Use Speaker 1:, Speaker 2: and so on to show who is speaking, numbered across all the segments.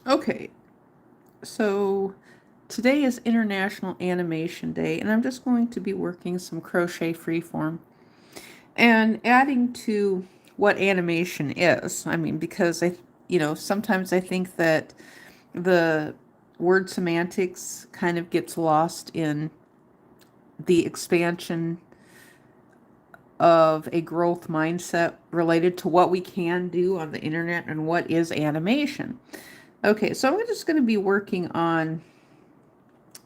Speaker 1: Okay, so today is International Animation Day, and I'm just going to be working some crochet freeform and adding to what animation is. I mean, because sometimes I think that the word semantics kind of gets lost in the expansion of a growth mindset related to what we can do on the internet and what is animation. Okay, so I'm just going to be working on,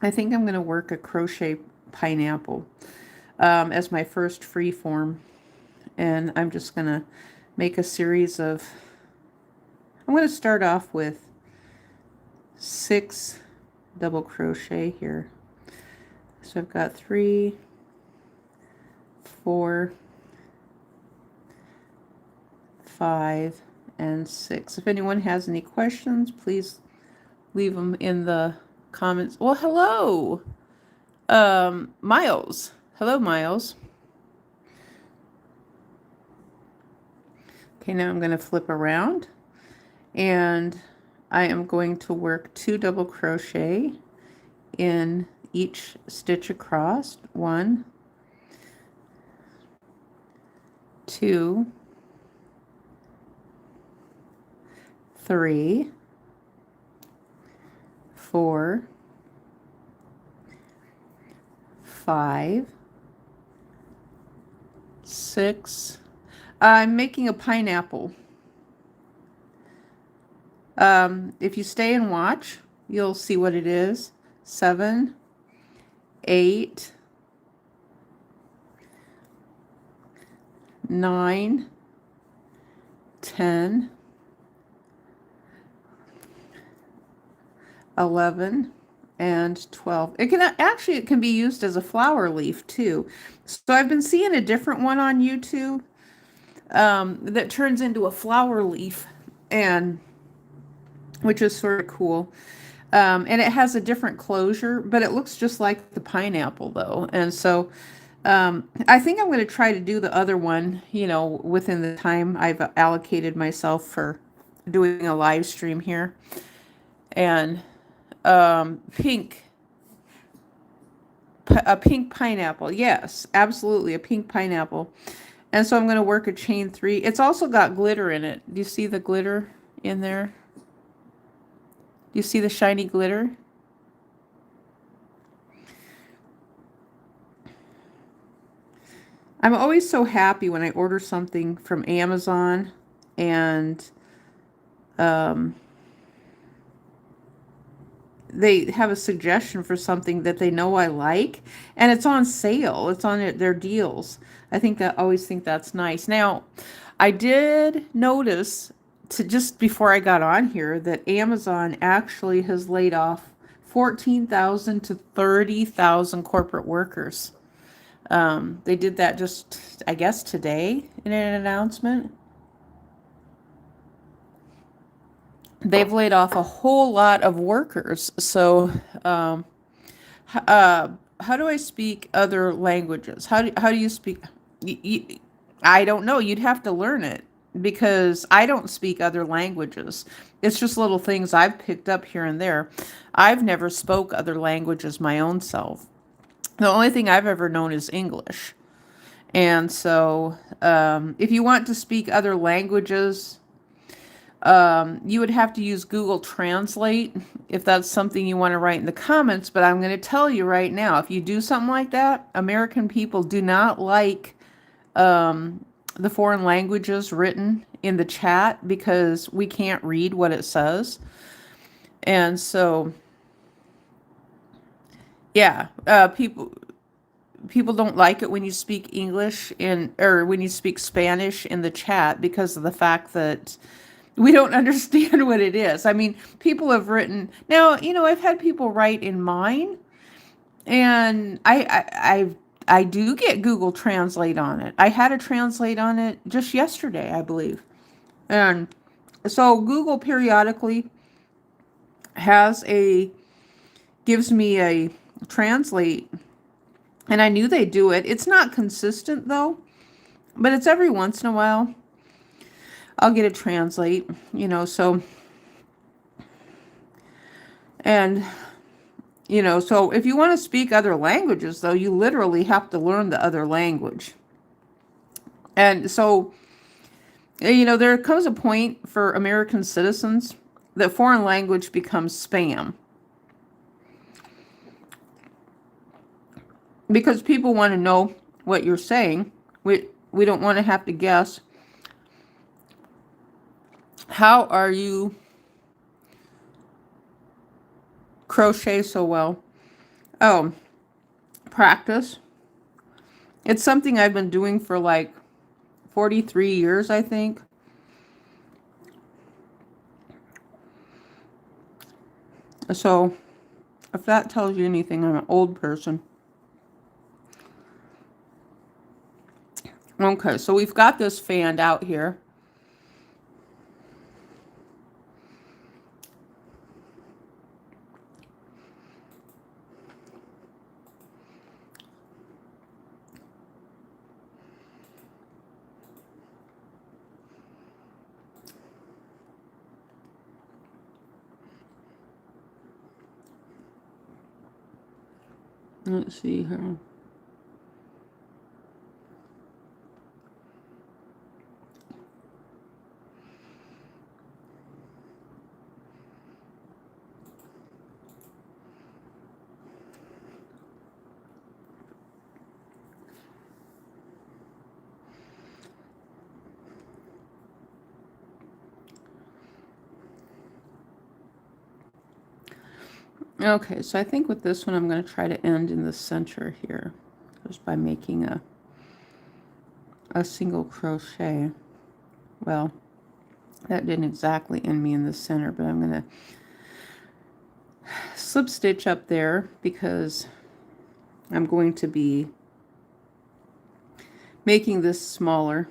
Speaker 1: I think I'm going to work a crochet pineapple as my first free form. And I'm just going to make a series of, I'm going to start off with 6 double crochet here. So I've got 3, 4, 5, and 6. If anyone has any questions, please leave them in the comments. Well, hello, Miles. Hello, Miles. Okay, now I'm going to flip around and I am going to work 2 double crochet in each stitch across. 1, 2, 3, 4, 5, 6. I'm making a pineapple. If you stay and watch, you'll see what it is. 7, 8, 9, 10, 11, and 12. It can be used as a flower leaf too. So I've been seeing a different one on YouTube that turns into a flower leaf, and which is sort of cool. And it has a different closure, but it looks just like the pineapple though. And so I think I'm going to try to do the other one, within the time I've allocated myself for doing a live stream here. And pink, a pink pineapple. Yes, absolutely, a pink pineapple. And so I'm going to work a chain 3. It's also got glitter in it. Do you see the glitter in there? Do you see the shiny glitter? I'm always so happy when I order something from Amazon and they have a suggestion for something that they know I like, and it's on sale. It's on their deals. Always think that's nice. Now, I did notice just before I got on here that Amazon actually has laid off 14,000 to 30,000 corporate workers. They did that just, I guess, today in an announcement. They've laid off a whole lot of workers. So, how do I speak other languages? How do you speak? I don't know. You'd have to learn it because I don't speak other languages. It's just little things I've picked up here and there. I've never spoke other languages my own self. The only thing I've ever known is English. And so, if you want to speak other languages, you would have to use Google Translate if that's something you want to write in the comments. But I'm going to tell you right now, if you do something like that, American people do not like the foreign languages written in the chat because we can't read what it says. And so, yeah, people don't like it when you speak English or when you speak Spanish in the chat because of the fact that we don't understand what it is. I mean, people have written now, I've had people write in mine, and I do get Google Translate on it. I had a translate on it just yesterday, I believe. And so Google periodically gives me a translate, and I knew they do it. It's not consistent though, but it's every once in a while I'll get a translate, so And, so if you want to speak other languages, though, you literally have to learn the other language. And so, there comes a point for American citizens that foreign language becomes spam. Because people want to know what you're saying. We don't want to have to guess. How are you crochet so well? Oh, practice. It's something I've been doing for like 43 years, I think. So, if that tells you anything, I'm an old person. Okay, so we've got this fanned out here. Let's see here. Okay, so I think with this one, I'm going to try to end in the center here, just by making a single crochet. Well, that didn't exactly end me in the center, but I'm going to slip stitch up there because I'm going to be making this smaller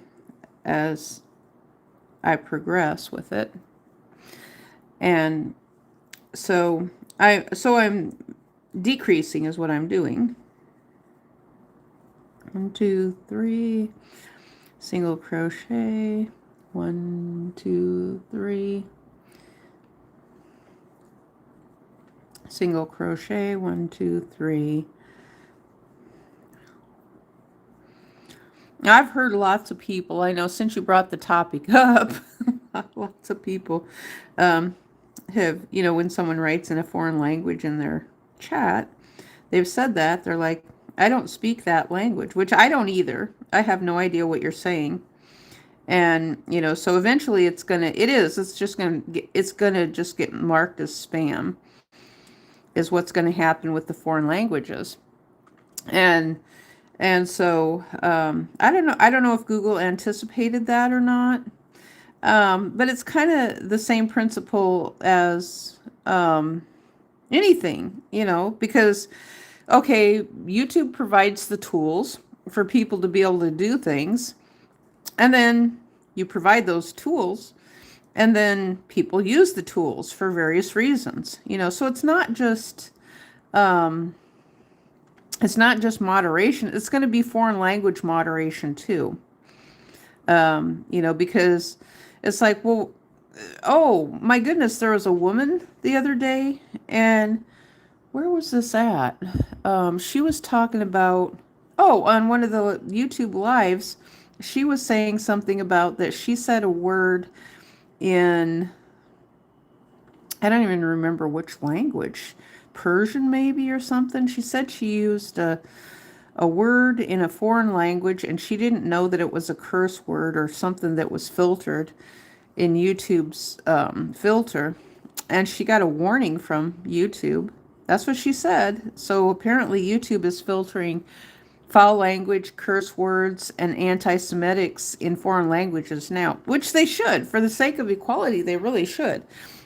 Speaker 1: as I progress with it. And so I'm decreasing is what I'm doing. 1, 2, 3, single crochet, 1, 2, 3, single crochet, 1, 2, 3. I've heard lots of people, I know since you brought the topic up, lots of people have, when someone writes in a foreign language in their chat, they've said that. They're like, I don't speak that language, which I don't either. I have no idea what you're saying. And, so eventually it's going to just get marked as spam is what's going to happen with the foreign languages. And so, I don't know if Google anticipated that or not. But it's kind of the same principle as, anything, because, okay, YouTube provides the tools for people to be able to do things. And then you provide those tools and then people use the tools for various reasons, so it's not just moderation. It's going to be foreign language moderation too. Because it's like, well, oh my goodness, there was a woman the other day, and where was this at? She was talking about, on one of the YouTube lives, she was saying something about that she said a word in, I don't even remember which language, Persian maybe or something. She said she used a word in a foreign language, and she didn't know that it was a curse word or something that was filtered in YouTube's filter, and she got a warning from YouTube. That's what she said. So apparently YouTube is filtering foul language, curse words, and anti-Semitics in foreign languages now, which they should. For the sake of equality, they really should.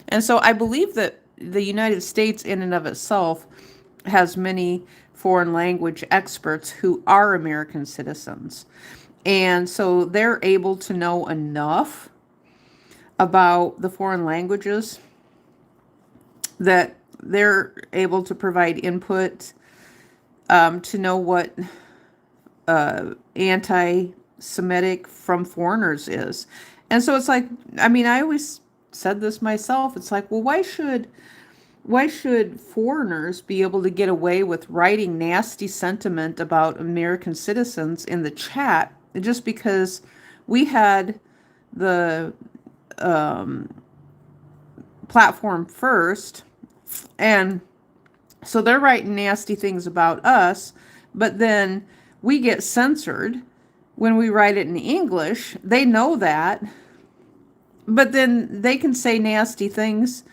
Speaker 1: And so I believe that the United States in and of itself has many foreign language experts who are American citizens. And so they're able to know enough about the foreign languages that they're able to provide input to know what anti-Semitic from foreigners is. And so it's like, I always said this myself. It's like, well, why should why should foreigners be able to get away with writing nasty sentiment about American citizens in the chat just because we had the platform first, and so they're writing nasty things about us, but then we get censored when we write it in English. They know that, but then they can say nasty things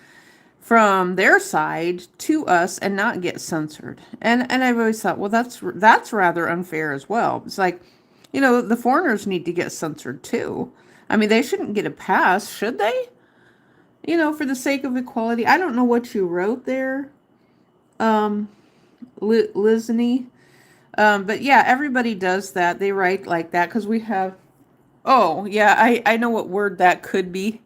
Speaker 1: from their side to us and not get censored. And I've always thought, well, that's rather unfair as well. It's like, the foreigners need to get censored too. I mean, they shouldn't get a pass, should they? For the sake of equality. I don't know what you wrote there, Lizney. But yeah, everybody does that. They write like that because we have. Oh yeah, I know what word that could be.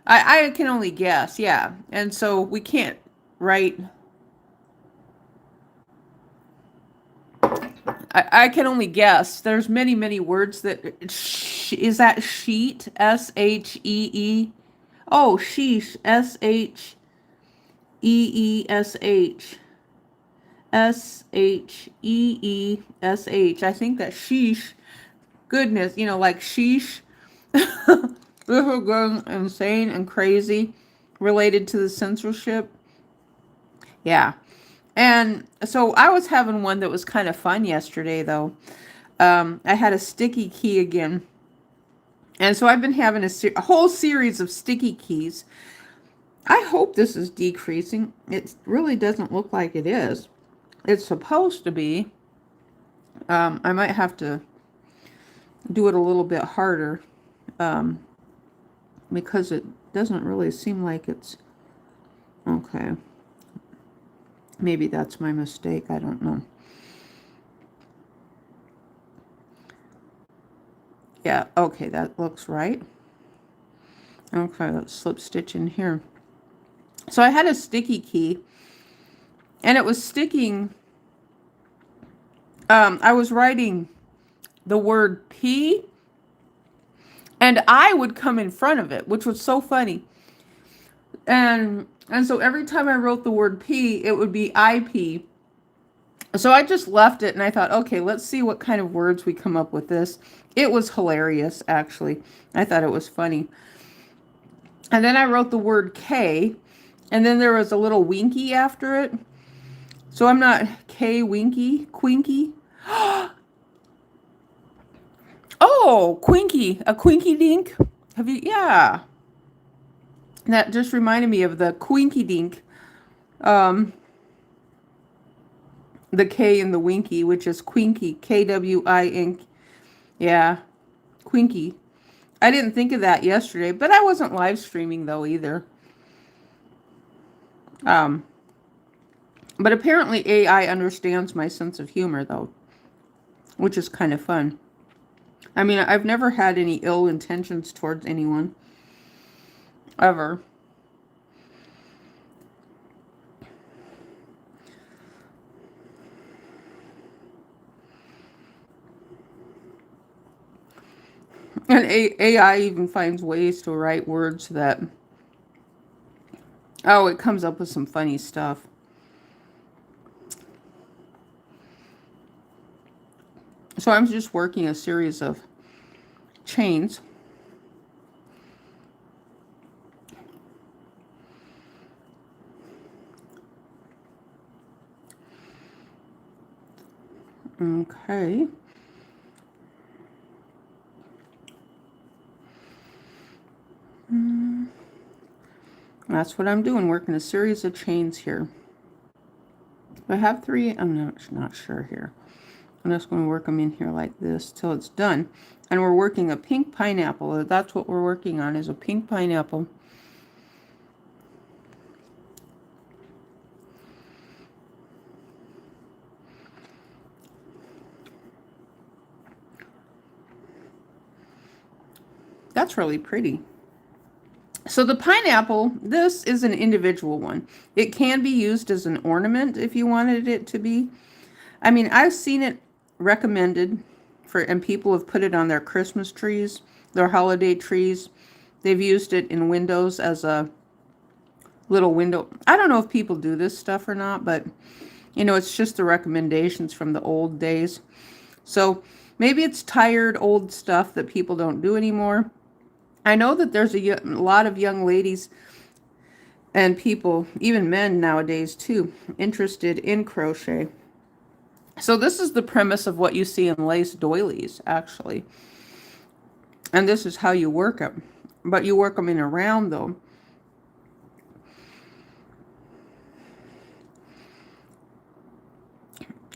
Speaker 1: I can only guess. Yeah, and so we can't write. I can only guess. There's many words that is that sheet, SHEE. Oh, sheesh, SHEESH. SHEESH. I think that sheesh. Goodness, like sheesh. This is going insane and crazy related to the censorship. Yeah. And so I was having one that was kind of fun yesterday, though. I had a sticky key again. And so I've been having a whole series of sticky keys. I hope this is decreasing. It really doesn't look like it is. It's supposed to be. I might have to do it a little bit harder because it doesn't really seem like it's okay. Maybe that's my mistake. I don't know. Yeah, okay, that looks right. Okay, let's slip stitch in here. So I had a sticky key, and it was sticking. I was writing the word P, and I would come in front of it, which was so funny. And so every time I wrote the word P, it would be IP. So I just left it, and I thought, okay, let's see what kind of words we come up with this. It was hilarious, actually. I thought it was funny. And then I wrote the word K, and then there was a little winky after it. So I'm not K winky, quinky. Oh, quinky, a quinky dink. Have you? Yeah. That just reminded me of the quinky dink. The K in the winky, which is quinky, KWI. Yeah, quinky. I didn't think of that yesterday, but I wasn't live streaming though either. But apparently AI understands my sense of humor though, which is kind of fun. I mean, I've never had any ill intentions towards anyone, ever. And AI even finds ways to write words that, oh, it comes up with some funny stuff. So I'm just working a series of chains. Okay. That's what I'm doing, working a series of chains here. I have 3, I'm not sure here. I'm just going to work them in here like this till it's done. And we're working a pink pineapple. That's what we're working on, is a pink pineapple. That's really pretty. So the pineapple, this is an individual one. It can be used as an ornament if you wanted it to be. I mean, I've seen it recommended for, and people have put it on their Christmas trees, their holiday trees. They've used it in windows as a little window. I don't know if people do this stuff or not, but you know, it's just the recommendations from the old days. So maybe it's tired old stuff that people don't do anymore. I know that there's a lot of young ladies and people, even men nowadays too, interested in crochet. So this is the premise of what you see in lace doilies, actually. And this is how you work them. But you work them in a round, though.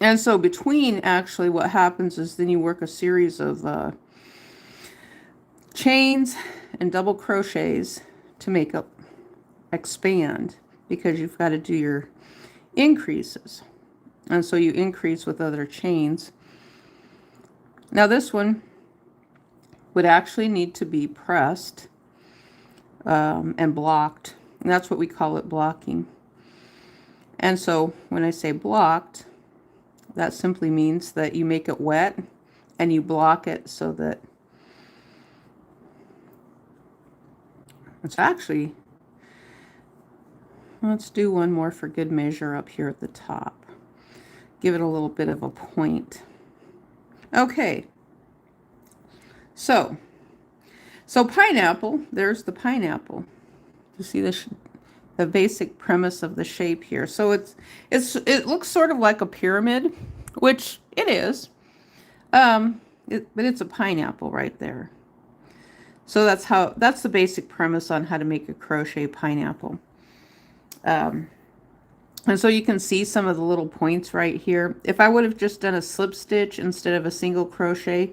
Speaker 1: And so between, actually, what happens is then you work a series of chains and double crochets to make up, expand, because you've got to do your increases. And so you increase with other chains. Now this one would actually need to be pressed and blocked. And that's what we call it, blocking. And so when I say blocked, that simply means that you make it wet and you block it so that it's actually, let's do one more for good measure up here at the top. Give it a little bit of a point. Okay. So pineapple, there's the pineapple. You see the basic premise of the shape here. So it looks sort of like a pyramid, which it is. But it's a pineapple right there. So that's the basic premise on how to make a crochet pineapple. And so you can see some of the little points right here. If I would have just done a slip stitch instead of a single crochet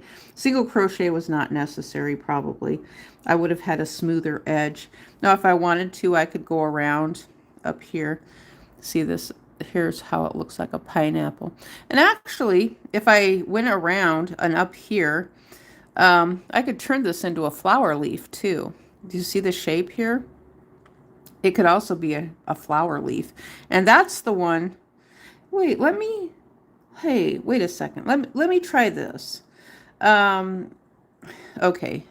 Speaker 1: was not necessary probably. I would have had a smoother edge. Now if I wanted to, I could go around up here. See this? Here's how it looks like a pineapple. And actually, if I went around and up here, I could turn this into a flower leaf too. Do you see the shape here? It could also be a flower leaf. And that's the one. Wait, hey, wait a second. Let me try this. Okay.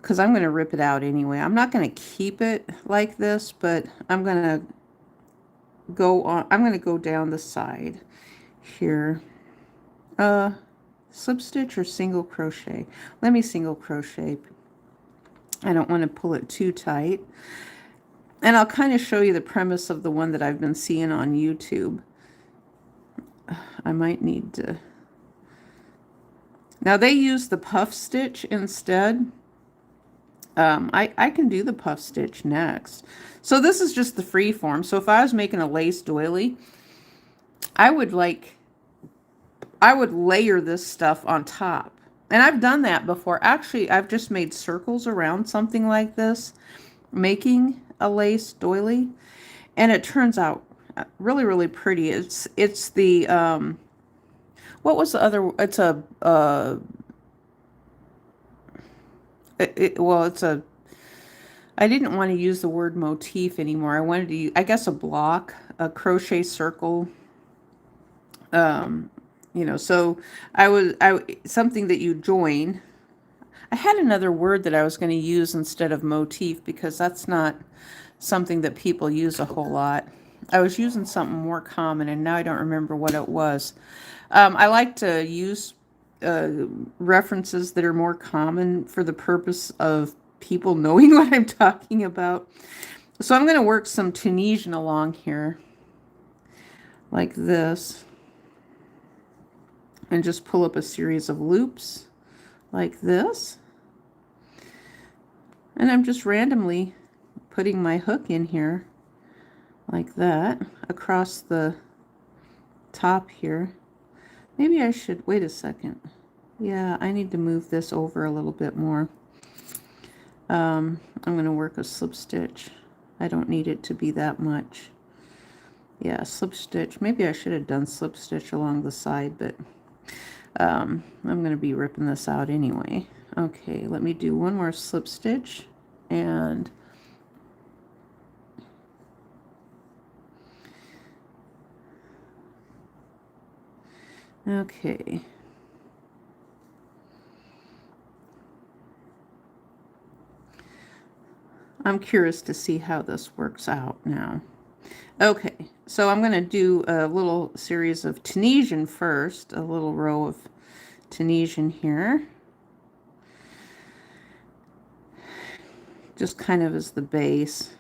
Speaker 1: Because I'm going to rip it out anyway. I'm not going to keep it like this, but I'm going to go down the side here. Slip stitch or single crochet? Let me single crochet. I don't want to pull it too tight. And I'll kind of show you the premise of the one that I've been seeing on YouTube. I might need to... Now they use the puff stitch instead. I can do the puff stitch next. So this is just the free form. So if I was making a lace doily, I would layer this stuff on top. And I've done that before. Actually, I've just made circles around something like this, making a lace doily, and it turns out really, really pretty. It's the what was the other? It's a it's a. I didn't want to use the word motif anymore. I wanted to use, I guess, a block, a crochet circle. You know, so something that you join. I had another word that I was going to use instead of motif because that's not something that people use a whole lot. I was using something more common and now I don't remember what it was. I like to use references that are more common for the purpose of people knowing what I'm talking about. So I'm going to work some Tunisian along here like this and just pull up a series of loops like this. And I'm just randomly putting my hook in here like that across the top here. Maybe I should, wait a second. Yeah, I need to move this over a little bit more. I'm going to work a slip stitch. I don't need it to be that much. Yeah, slip stitch. Maybe I should have done slip stitch along the side, but I'm going to be ripping this out anyway. Okay, let me do one more slip stitch and okay. I'm curious to see how this works out now. Okay, so I'm going to do a little series of Tunisian first, a little row of Tunisian here. Just kind of as the base.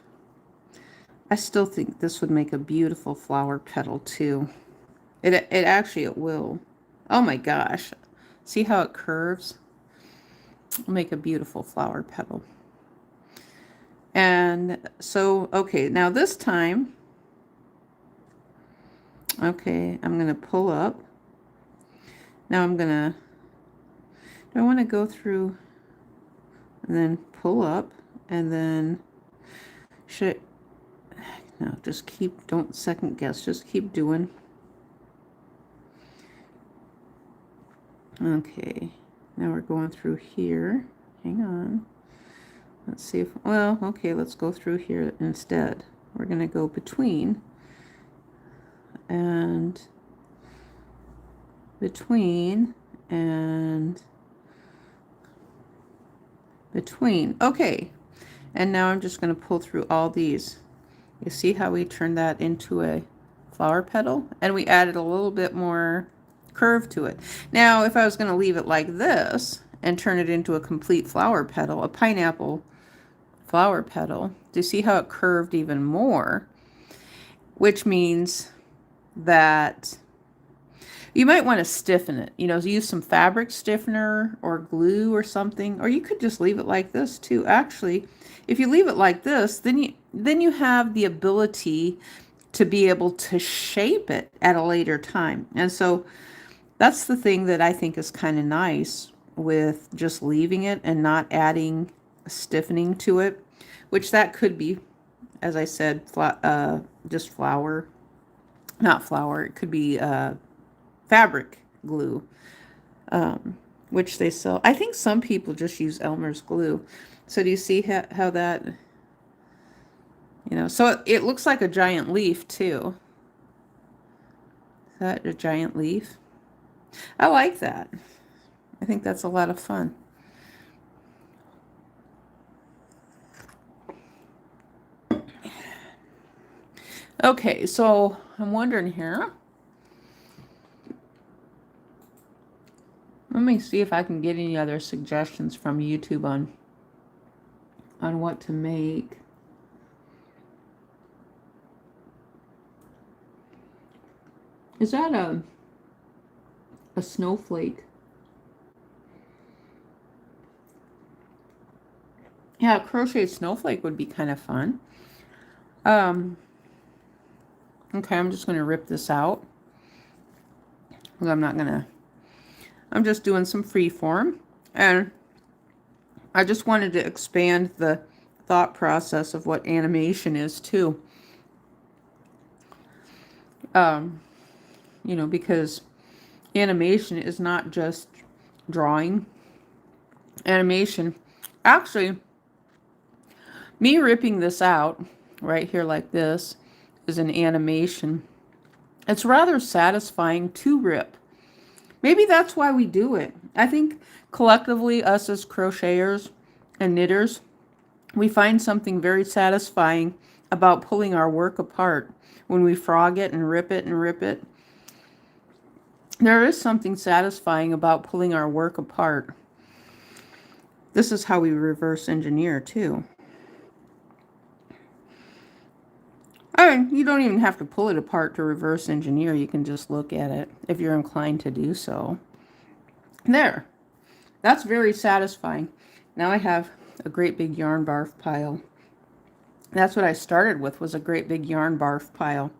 Speaker 1: I still think this would make a beautiful flower petal too. It will. Oh my gosh. See how it curves? It'll make a beautiful flower petal. And so, okay, now this time, okay, I'm going to pull up. Now I'm going to, I want to go through and then pull up and then, should, no, just keep, don't second guess, just keep doing. Okay, now we're going through here. Hang on. Let's see if, well, okay, let's go through here instead. We're going to go between and between and between. Okay, and now I'm just going to pull through all these. You see how we turned that into a flower petal? And we added a little bit more curve to it. Now, if I was going to leave it like this and turn it into a complete flower petal, a pineapple flower petal, do you see how it curved even more? Which means that you might want to stiffen it. You know, use some fabric stiffener or glue or something, or you could just leave it like this too. Actually, if you leave it like this, then you have the ability to be able to shape it at a later time. And so that's the thing that I think is kind of nice with just leaving it and not adding stiffening to it, which that could be, as I said, just flour, not flour. It could be fabric glue, which they sell. I think some people just use Elmer's glue. So do you see how that, you know, so it looks like a giant leaf too. Is that a giant leaf? I like that. I think that's a lot of fun. Okay, so I'm wondering here. Let me see if I can get any other suggestions from YouTube on what to make. Is that a snowflake? Yeah, a crochet snowflake would be kind of fun. Okay, I'm just going to rip this out. I'm just doing some free form. And I just wanted to expand the thought process of what animation is too. You know, because animation is not just drawing. Animation, actually, me ripping this out right here like this is an animation. It's rather satisfying to rip. Maybe that's why we do it. I think collectively, us as crocheters and knitters, we find something very satisfying about pulling our work apart when we frog it and rip it and rip it. There is something satisfying about pulling our work apart. This is how we reverse engineer too. I mean, you don't even have to pull it apart to reverse engineer. You can just look at it if you're inclined to do so. There. That's very satisfying. Now I have a great big yarn barf pile. That's what I started with, was a great big yarn barf pile.